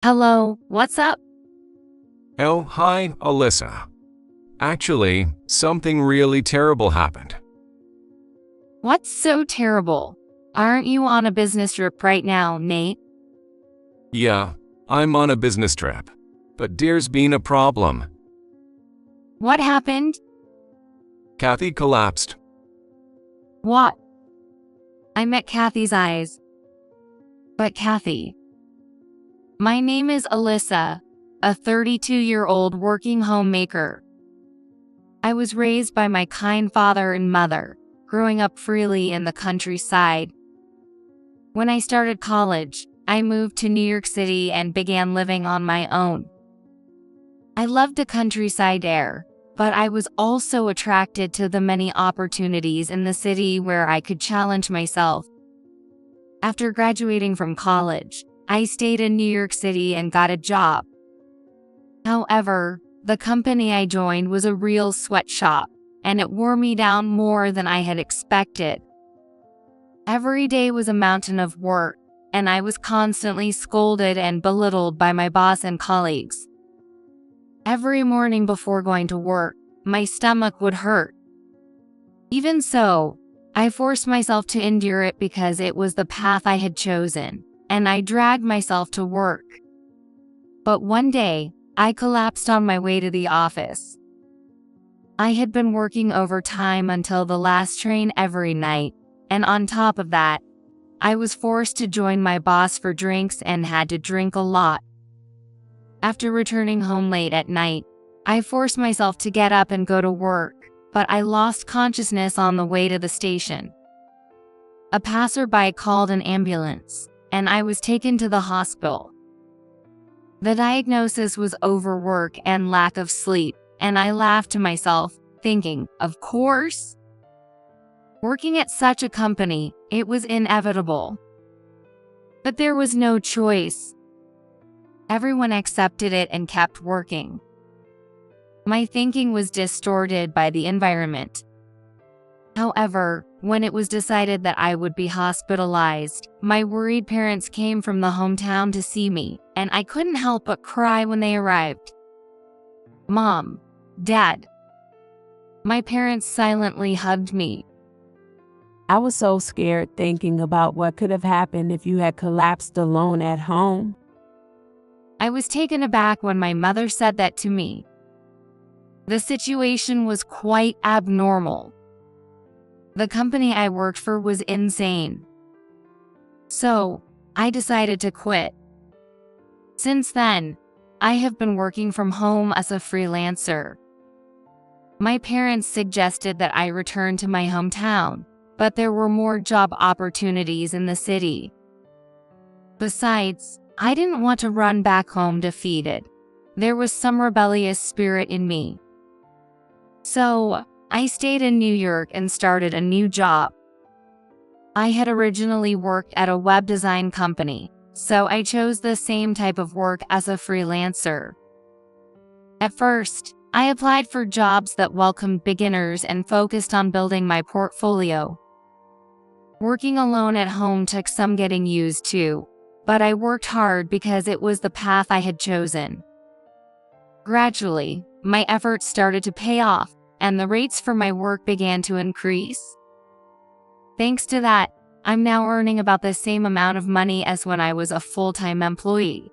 Hello, what's up? Oh, hi, Alyssa. Actually, something really terrible happened. What's so terrible? Aren't you on a business trip right now, Nate? Yeah, I'm on a business trip. But there's been a problem. What happened? Kathy collapsed. What? I met Kathy's eyes. But Kathy. My name is Alyssa, a 32-year-old working homemaker. I was raised by my kind father and mother, growing up freely in the countryside. When I started college, I moved to New York City and began living on my own. I loved the countryside air, but I was also attracted to the many opportunities in the city where I could challenge myself. After graduating from college, I stayed in New York City and got a job. However, the company I joined was a real sweatshop, and it wore me down more than I had expected. Every day was a mountain of work, and I was constantly scolded and belittled by my boss and colleagues. Every morning before going to work, my stomach would hurt. Even so, I forced myself to endure it because it was the path I had chosen, and I dragged myself to work. But one day, I collapsed on my way to the office. I had been working overtime until the last train every night, and on top of that, I was forced to join my boss for drinks and had to drink a lot. After returning home late at night, I forced myself to get up and go to work, but I lost consciousness on the way to the station. A passerby called an ambulance, and I was taken to the hospital. The diagnosis was overwork and lack of sleep, and I laughed to myself, thinking, of course. Working at such a company, it was inevitable. But there was no choice. Everyone accepted it and kept working. My thinking was distorted by the environment. However, when it was decided that I would be hospitalized, my worried parents came from the hometown to see me, and I couldn't help but cry when they arrived. Mom, Dad. My parents silently hugged me. I was so scared thinking about what could have happened if you had collapsed alone at home. I was taken aback when my mother said that to me. The situation was quite abnormal. The company I worked for was insane. So, I decided to quit. Since then, I have been working from home as a freelancer. My parents suggested that I return to my hometown, but there were more job opportunities in the city. Besides, I didn't want to run back home defeated. There was some rebellious spirit in me. So, I stayed in New York and started a new job. I had originally worked at a web design company, so I chose the same type of work as a freelancer. At first, I applied for jobs that welcomed beginners and focused on building my portfolio. Working alone at home took some getting used to, but I worked hard because it was the path I had chosen. Gradually, my efforts started to pay off, and the rates for my work began to increase. Thanks to that, I'm now earning about the same amount of money as when I was a full-time employee.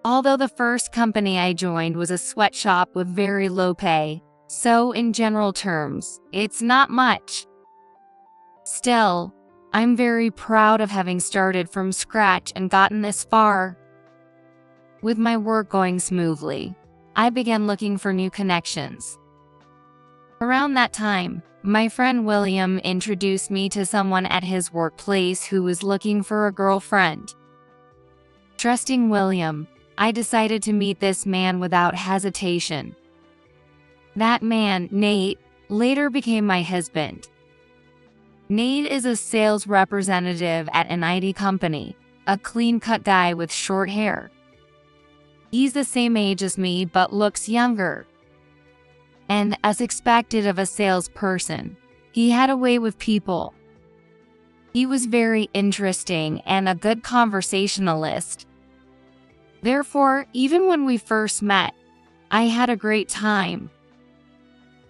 Although the first company I joined was a sweatshop with very low pay, so in general terms, it's not much. Still, I'm very proud of having started from scratch and gotten this far. With my work going smoothly, I began looking for new connections. Around that time, my friend William introduced me to someone at his workplace who was looking for a girlfriend. Trusting William, I decided to meet this man without hesitation. That man, Nate, later became my husband. Nate is a sales representative at an IT company, a clean-cut guy with short hair. He's the same age as me but looks younger. And as expected of a salesperson, he had a way with people. He was very interesting and a good conversationalist. Therefore, even when we first met, I had a great time.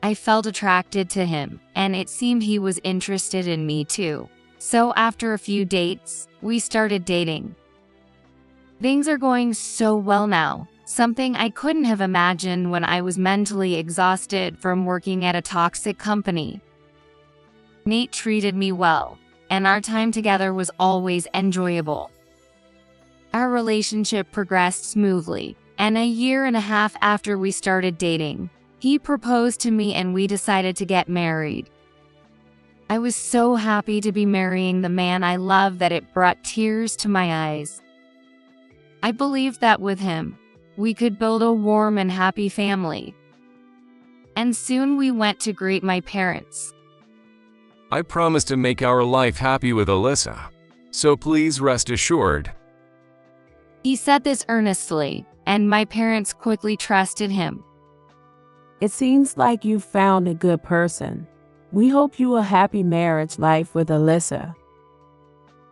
I felt attracted to him, and it seemed he was interested in me too. So after a few dates, we started dating. Things are going so well now, something I couldn't have imagined when I was mentally exhausted from working at a toxic company. Nate treated me well, and our time together was always enjoyable. Our relationship progressed smoothly, and a year and a half after we started dating, he proposed to me and we decided to get married. I was so happy to be marrying the man I love that it brought tears to my eyes. I believed that with him, we could build a warm and happy family. And soon we went to greet my parents. I promise to make our life happy with Alyssa, so please rest assured. He said this earnestly, and my parents quickly trusted him. It seems like you found a good person. We hope you a happy marriage life with Alyssa.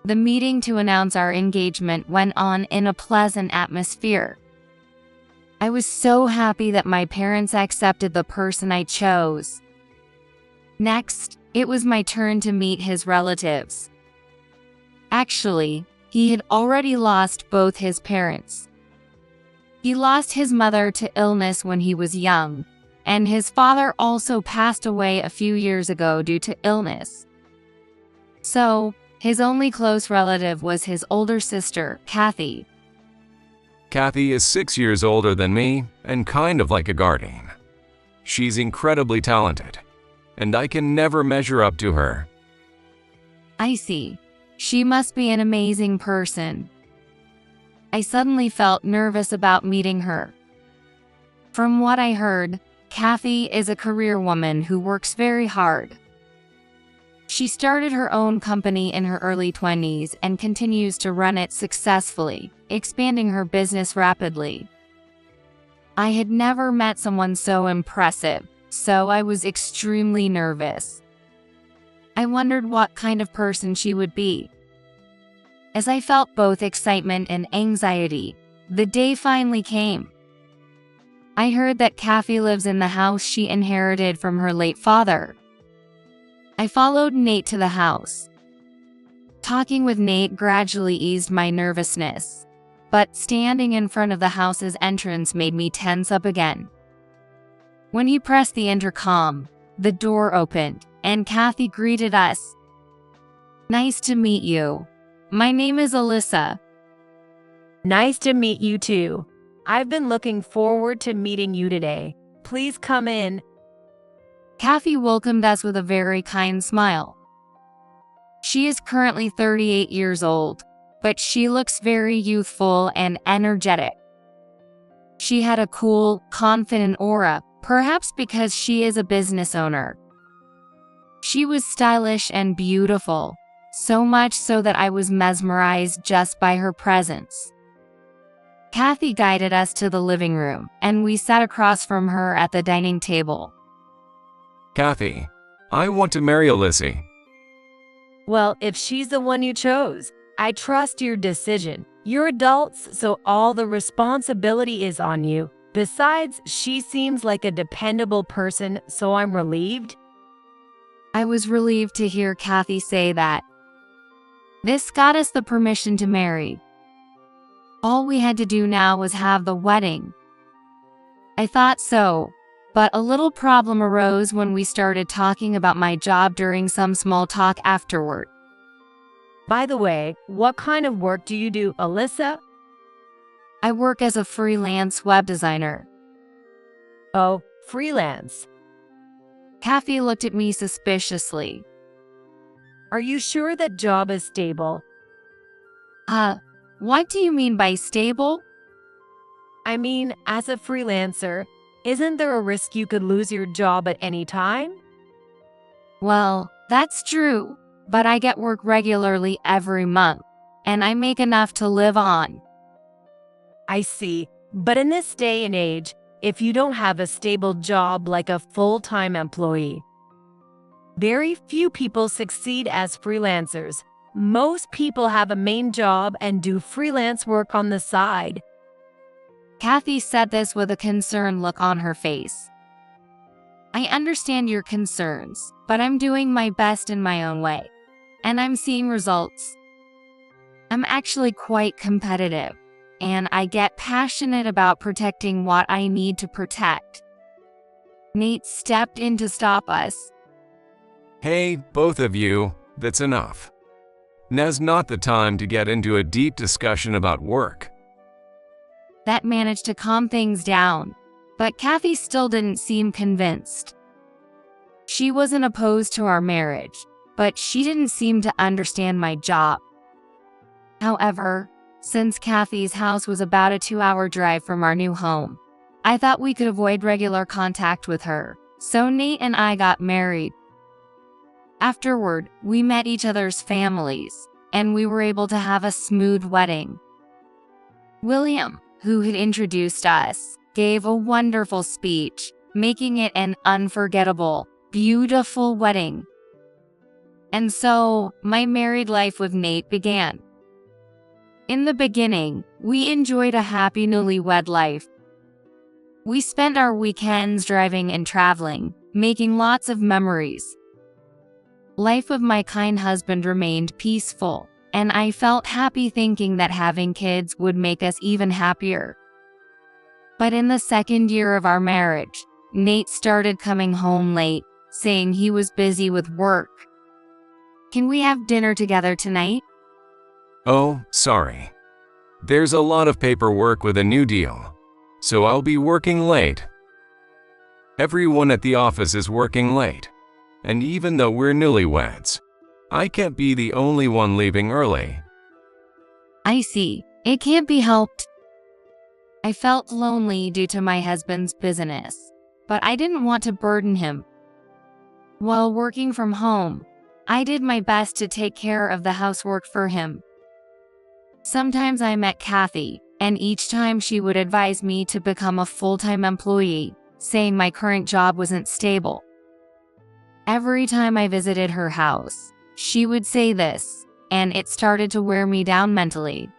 The meeting to announce our engagement went on in a pleasant atmosphere. I was so happy that my parents accepted the person I chose. Next, it was my turn to meet his relatives. Actually, he had already lost both his parents. He lost his mother to illness when he was young, and his father also passed away a few years ago due to illness. So, his only close relative was his older sister, Kathy. Kathy is 6 years older than me and kind of like a guardian. She's incredibly talented, and I can never measure up to her. I see. She must be an amazing person. I suddenly felt nervous about meeting her. From what I heard, Kathy is a career woman who works very hard. She started her own company in her early 20s and continues to run it successfully, expanding her business rapidly. I had never met someone so impressive, so I was extremely nervous. I wondered what kind of person she would be. As I felt both excitement and anxiety, the day finally came. I heard that Kathy lives in the house she inherited from her late father. I followed Nate to the house. Talking with Nate gradually eased my nervousness, but standing in front of the house's entrance made me tense up again. When he pressed the intercom, the door opened, and Kathy greeted us. "Nice to meet you. My name is Alyssa." Nice to meet you too. I've been looking forward to meeting you today. Please come in. Kathy welcomed us with a very kind smile. She is currently 38 years old, but she looks very youthful and energetic. She had a cool, confident aura, perhaps because she is a business owner. She was stylish and beautiful, so much so that I was mesmerized just by her presence. Kathy guided us to the living room, and we sat across from her at the dining table. Kathy, I want to marry Alyssa. Well, if she's the one you chose, I trust your decision. You're adults, so all the responsibility is on you. Besides, she seems like a dependable person, so I'm relieved. I was relieved to hear Kathy say that. This got us the permission to marry. All we had to do now was have the wedding. I thought so, but a little problem arose when we started talking about my job during some small talk afterward. By the way, what kind of work do you do, Alyssa? I work as a freelance web designer. Oh, freelance. Kathy looked at me suspiciously. Are you sure that job is stable? What do you mean by stable? I mean, as a freelancer, isn't there a risk you could lose your job at any time? Well, that's true, but I get work regularly every month, and I make enough to live on. I see, but in this day and age, if you don't have a stable job like a full-time employee, very few people succeed as freelancers. Most people have a main job and do freelance work on the side. Kathy said this with a concerned look on her face. I understand your concerns, but I'm doing my best in my own way. And I'm seeing results. I'm actually quite competitive, and I get passionate about protecting what I need to protect. Nate stepped in to stop us. Hey, both of you, that's enough. Now's not the time to get into a deep discussion about work. That managed to calm things down, but Kathy still didn't seem convinced. She wasn't opposed to our marriage, but she didn't seem to understand my job. However, since Kathy's house was about a 2-hour drive from our new home, I thought we could avoid regular contact with her, so Nate and I got married. Afterward, we met each other's families, and we were able to have a smooth wedding. William, who had introduced us, gave a wonderful speech, making it an unforgettable, beautiful wedding. And so, my married life with Nate began. In the beginning, we enjoyed a happy newlywed life. We spent our weekends driving and traveling, making lots of memories. Life with my kind husband remained peaceful, and I felt happy thinking that having kids would make us even happier. But in the second year of our marriage, Nate started coming home late, saying he was busy with work. Can we have dinner together tonight? Oh, sorry. There's a lot of paperwork with a new deal, so I'll be working late. Everyone at the office is working late, and even though we're newlyweds, I can't be the only one leaving early. I see. It can't be helped. I felt lonely due to my husband's business, but I didn't want to burden him. While working from home, I did my best to take care of the housework for him. Sometimes I met Kathy, and each time she would advise me to become a full-time employee, saying my current job wasn't stable. Every time I visited her house, she would say this, and it started to wear me down mentally.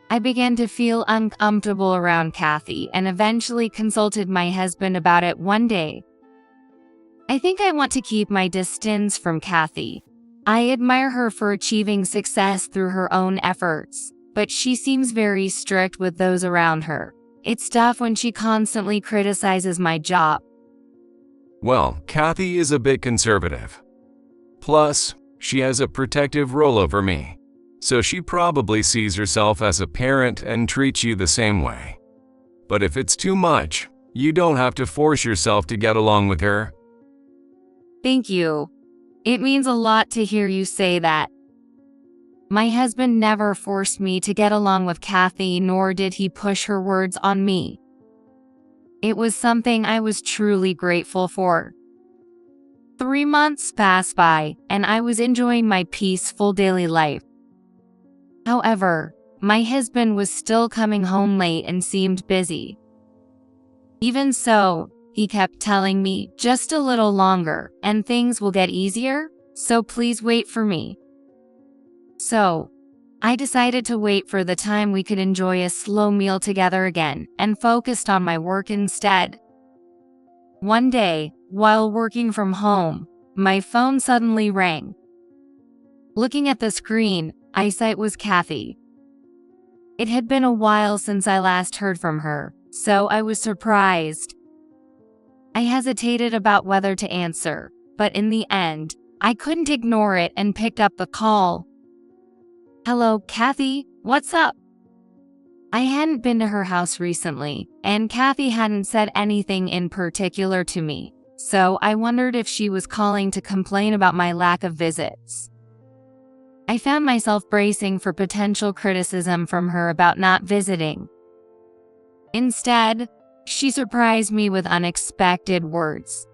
I began to feel uncomfortable around Kathy and eventually consulted my husband about it one day. I think I want to keep my distance from Kathy. I admire her for achieving success through her own efforts, but she seems very strict with those around her. It's tough when she constantly criticizes my job. Well, Kathy is a bit conservative. Plus, she has a protective role over me, so she probably sees herself as a parent and treats you the same way. But if it's too much, you don't have to force yourself to get along with her. Thank you. It means a lot to hear you say that. My husband never forced me to get along with Kathy, nor did he push her words on me. It was something I was truly grateful for. 3 months passed by, and I was enjoying my peaceful daily life. However, my husband was still coming home late and seemed busy. Even so, he kept telling me, just a little longer, and things will get easier, so please wait for me. So, I decided to wait for the time we could enjoy a slow meal together again, and focused on my work instead. One day, while working from home, my phone suddenly rang. Looking at the screen, I saw it was Kathy. It had been a while since I last heard from her, so I was surprised. I hesitated about whether to answer, but in the end, I couldn't ignore it and picked up the call. Hello, Kathy, what's up? I hadn't been to her house recently, and Kathy hadn't said anything in particular to me, so I wondered if she was calling to complain about my lack of visits. I found myself bracing for potential criticism from her about not visiting. Instead, she surprised me with unexpected words.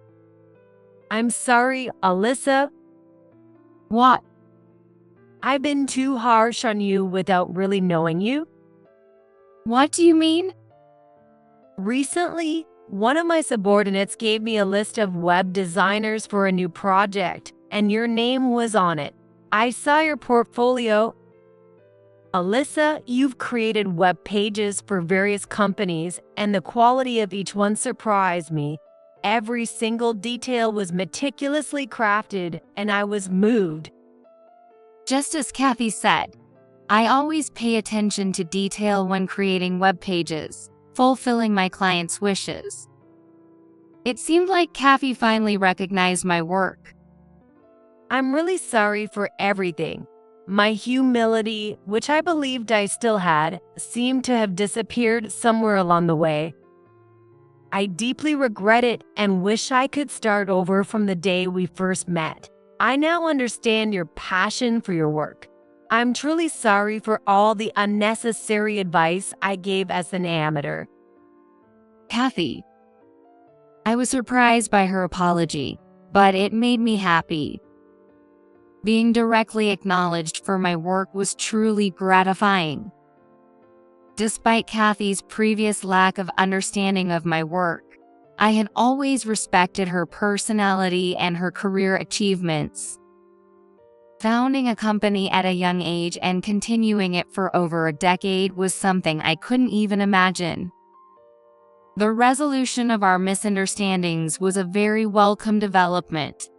I'm sorry, Alyssa. What? I've been too harsh on you without really knowing you. What do you mean? Recently, one of my subordinates gave me a list of web designers for a new project, and your name was on it. I saw your portfolio. Alyssa, you've created web pages for various companies, and the quality of each one surprised me. Every single detail was meticulously crafted, and I was moved. Just as Kathy said, I always pay attention to detail when creating web pages, fulfilling my clients' wishes. It seemed like Kathy finally recognized my work. I'm really sorry for everything. My humility, which I believed I still had, seemed to have disappeared somewhere along the way. I deeply regret it and wish I could start over from the day we first met. I now understand your passion for your work. I'm truly sorry for all the unnecessary advice I gave as an amateur. Kathy. I was surprised by her apology, but it made me happy. Being directly acknowledged for my work was truly gratifying. Despite Kathy's previous lack of understanding of my work, I had always respected her personality and her career achievements. Founding a company at a young age and continuing it for over a decade was something I couldn't even imagine. The resolution of our misunderstandings was a very welcome development.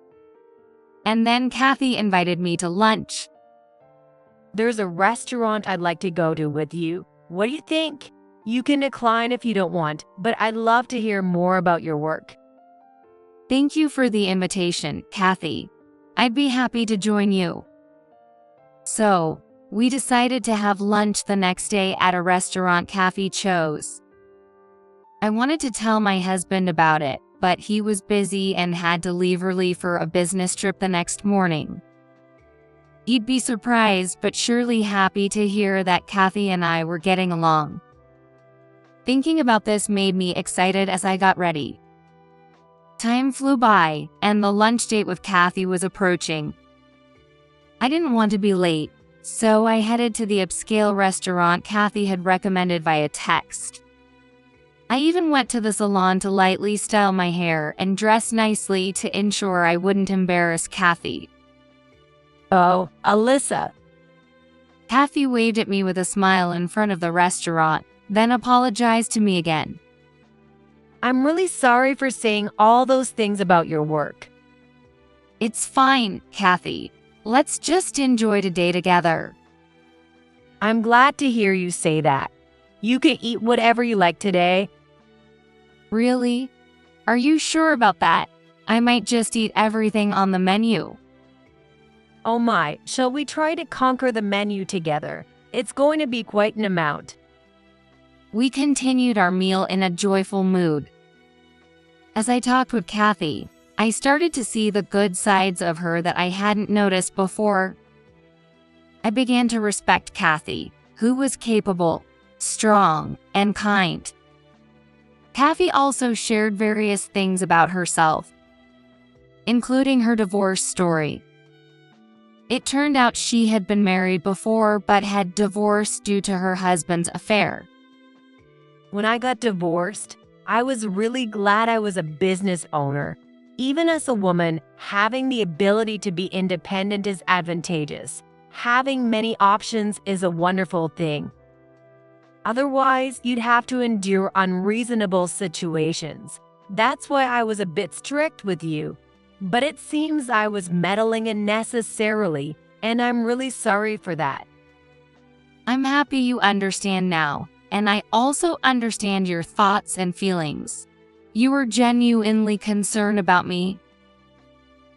And then Kathy invited me to lunch. There's a restaurant I'd like to go to with you. What do you think? You can decline if you don't want, but I'd love to hear more about your work. Thank you for the invitation, Kathy. I'd be happy to join you. So, we decided to have lunch the next day at a restaurant Kathy chose. I wanted to tell my husband about it, but he was busy and had to leave early for a business trip the next morning. He'd be surprised but surely happy to hear that Kathy and I were getting along. Thinking about this made me excited as I got ready. Time flew by, and the lunch date with Kathy was approaching. I didn't want to be late, so I headed to the upscale restaurant Kathy had recommended via text. I even went to the salon to lightly style my hair and dress nicely to ensure I wouldn't embarrass Kathy. Oh, Alyssa. Kathy waved at me with a smile in front of the restaurant, then apologized to me again. I'm really sorry for saying all those things about your work. It's fine, Kathy. Let's just enjoy today together. I'm glad to hear you say that. You can eat whatever you like today. Really? Are you sure about that? I might just eat everything on the menu. Oh my, shall we try to conquer the menu together? It's going to be quite an amount. We continued our meal in a joyful mood. As I talked with Kathy, I started to see the good sides of her that I hadn't noticed before. I began to respect Kathy, who was capable, strong, and kind. Kathy also shared various things about herself, including her divorce story. It turned out she had been married before but had divorced due to her husband's affair. When I got divorced, I was really glad I was a business owner. Even as a woman, having the ability to be independent is advantageous. Having many options is a wonderful thing. Otherwise, you'd have to endure unreasonable situations. That's why I was a bit strict with you. But it seems I was meddling unnecessarily, and I'm really sorry for that. I'm happy you understand now, and I also understand your thoughts and feelings. You were genuinely concerned about me.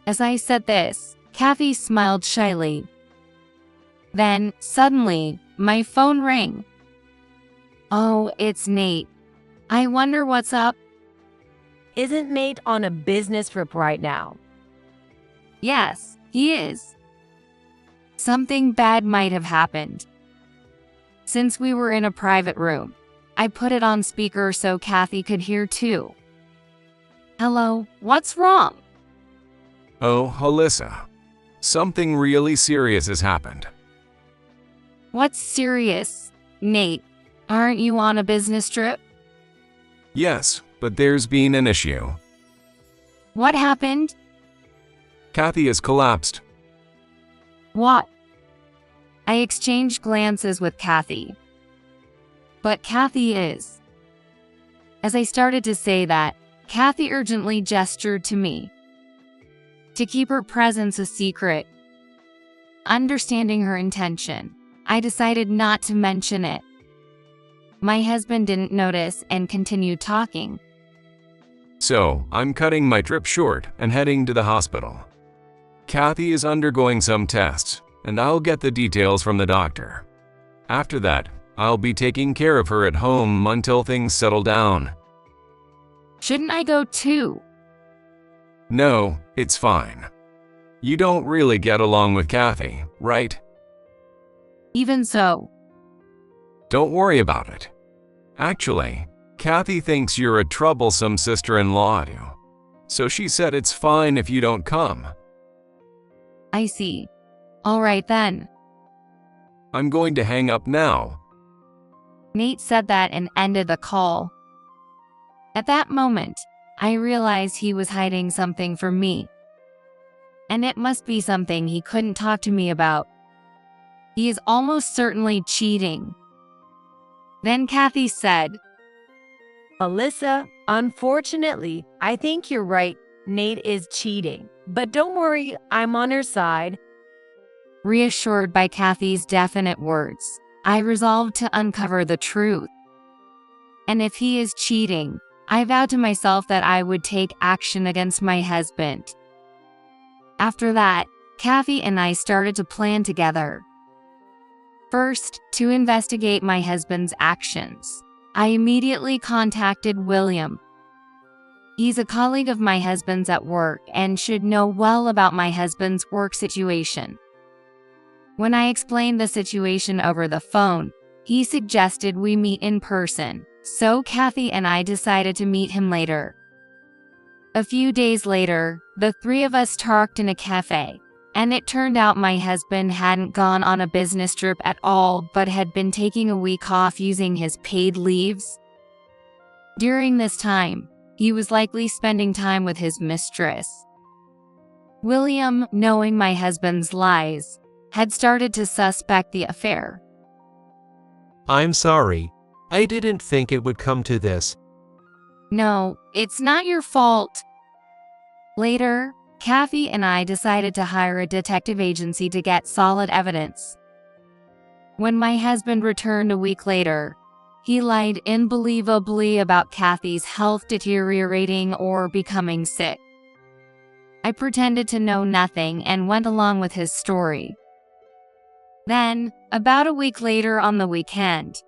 As I said this, Kathy smiled shyly. Then, suddenly, my phone rang. Oh, it's Nate. I wonder what's up. Isn't Nate on a business trip right now? Yes, he is. Something bad might have happened. Since we were in a private room, I put it on speaker so Kathy could hear too. Hello, what's wrong? Oh, Alyssa. Something really serious has happened. What's serious, Nate? Aren't you on a business trip? Yes, but there's been an issue. What happened? Kathy has collapsed. What? I exchanged glances with Kathy. But Kathy is. As I started to say that, Kathy urgently gestured to me. To keep her presence a secret. Understanding her intention, I decided not to mention it. My husband didn't notice and continued talking. So, I'm cutting my trip short and heading to the hospital. Kathy is undergoing some tests, and I'll get the details from the doctor. After that, I'll be taking care of her at home until things settle down. Shouldn't I go too? No, it's fine. You don't really get along with Kathy, right? Even so. Don't worry about it. Actually, Kathy thinks you're a troublesome sister-in-law to you, so she said it's fine if you don't come. I see. All right then. I'm going to hang up now. Nate said that and ended the call. At that moment, I realized he was hiding something from me. And it must be something he couldn't talk to me about. He is almost certainly cheating. Then Kathy said, Alyssa, unfortunately, I think you're right. Nate is cheating. But don't worry, I'm on her side. Reassured by Kathy's definite words, I resolved to uncover the truth. And if he is cheating, I vowed to myself that I would take action against my husband. After that, Kathy and I started to plan together. First, to investigate my husband's actions, I immediately contacted William. He's a colleague of my husband's at work and should know well about my husband's work situation. When I explained the situation over the phone, he suggested we meet in person, so Kathy and I decided to meet him later. A few days later, the three of us talked in a cafe, and it turned out my husband hadn't gone on a business trip at all but had been taking a week off using his paid leaves. During this time, he was likely spending time with his mistress. William, knowing my husband's lies, had started to suspect the affair. I'm sorry. I didn't think it would come to this. No, it's not your fault. Later, Kathy and I decided to hire a detective agency to get solid evidence. When my husband returned a week later, he lied unbelievably about Kathy's health deteriorating or becoming sick. I pretended to know nothing and went along with his story. Then, about a week later on the weekend,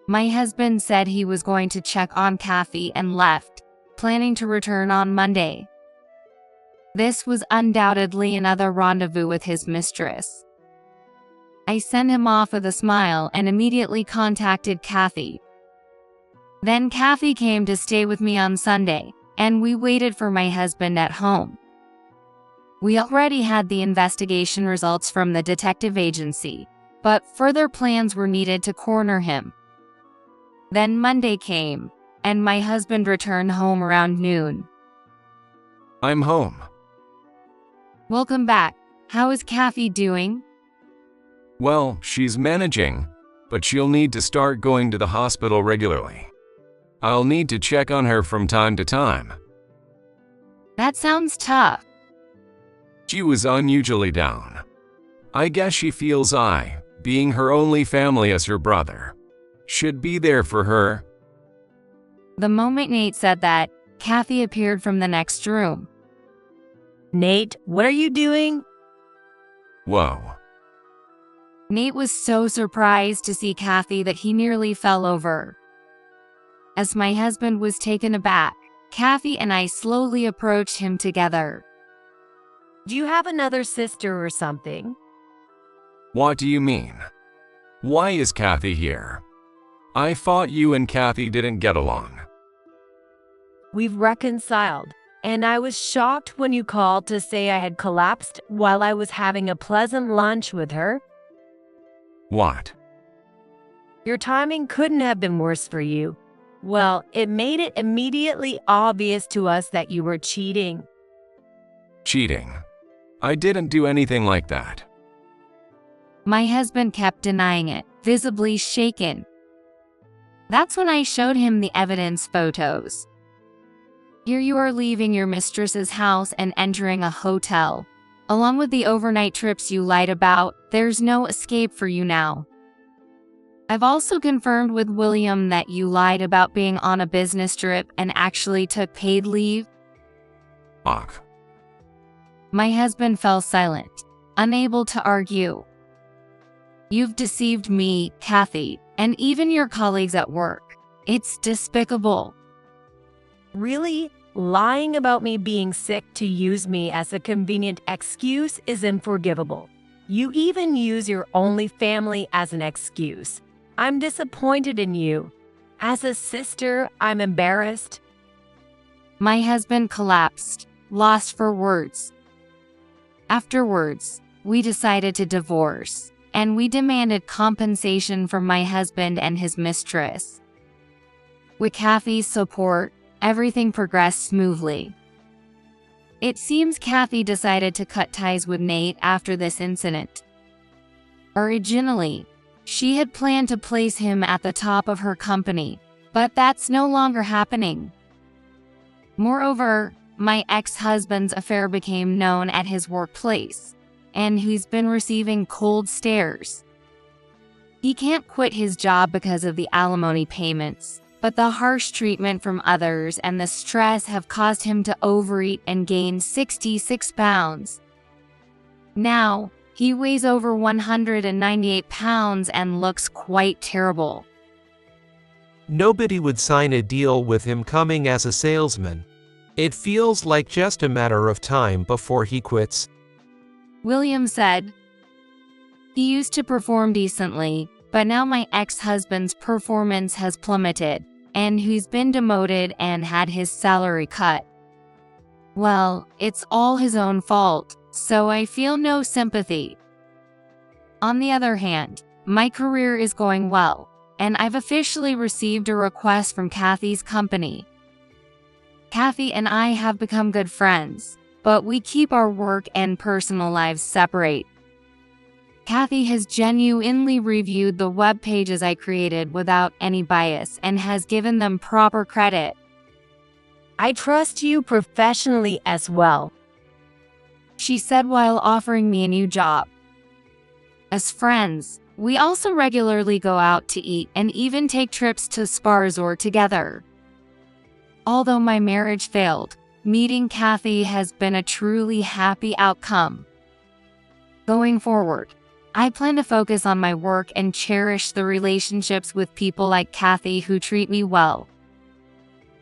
my husband said he was going to check on Kathy and left, planning to return on Monday. This was undoubtedly another rendezvous with his mistress. I sent him off with a smile and immediately contacted Kathy. Then Kathy came to stay with me on Sunday, and we waited for my husband at home. We already had the investigation results from the detective agency, but further plans were needed to corner him. Then Monday came, and my husband returned home around noon. I'm home. Welcome back. How is Kathy doing? Well, she's managing, but she'll need to start going to the hospital regularly. I'll need to check on her from time to time. That sounds tough. She was unusually down. I guess she feels I, being her only family as her brother, should be there for her. The moment Nate said that, Kathy appeared from the next room. Nate, what are you doing? Whoa. Nate was so surprised to see Kathy that he nearly fell over. As my husband was taken aback, Kathy and I slowly approached him together. Do you have another sister or something? What do you mean? Why is Kathy here? I thought you and Kathy didn't get along. We've reconciled, and I was shocked when you called to say I had collapsed while I was having a pleasant lunch with her. What? Your timing couldn't have been worse for you. Well, it made it immediately obvious to us that you were cheating. Cheating? I didn't do anything like that. My husband kept denying it, visibly shaken. That's when I showed him the evidence photos. Here you are leaving your mistress's house and entering a hotel. Along with the overnight trips you lied about, there's no escape for you now. I've also confirmed with William that you lied about being on a business trip and actually took paid leave. Fuck. My husband fell silent, unable to argue. You've deceived me, Kathy, and even your colleagues at work. It's despicable. Really? Lying about me being sick to use me as a convenient excuse is unforgivable. You even use your only family as an excuse. I'm disappointed in you. As a sister, I'm embarrassed. My husband collapsed, lost for words. Afterwards, we decided to divorce, and we demanded compensation from my husband and his mistress. With Kathy's support, everything progressed smoothly. It seems Kathy decided to cut ties with Nate after this incident. Originally, she had planned to place him at the top of her company, but that's no longer happening. Moreover, my ex-husband's affair became known at his workplace, and he's been receiving cold stares. He can't quit his job because of the alimony payments, but the harsh treatment from others and the stress have caused him to overeat and gain 66 pounds. Now, he weighs over 198 pounds and looks quite terrible. Nobody would sign a deal with him coming as a salesman. It feels like just a matter of time before he quits. William said. He used to perform decently, but now my ex-husband's performance has plummeted, and he's been demoted and had his salary cut. Well, it's all his own fault, so I feel no sympathy. On the other hand, my career is going well, and I've officially received a request from Kathy's company. Kathy and I have become good friends, but we keep our work and personal lives separate. Kathy has genuinely reviewed the web pages I created without any bias and has given them proper credit. I trust you professionally as well, she said while offering me a new job. As friends, we also regularly go out to eat and even take trips to spa resort together. Although my marriage failed, meeting Kathy has been a truly happy outcome. Going forward, I plan to focus on my work and cherish the relationships with people like Kathy who treat me well.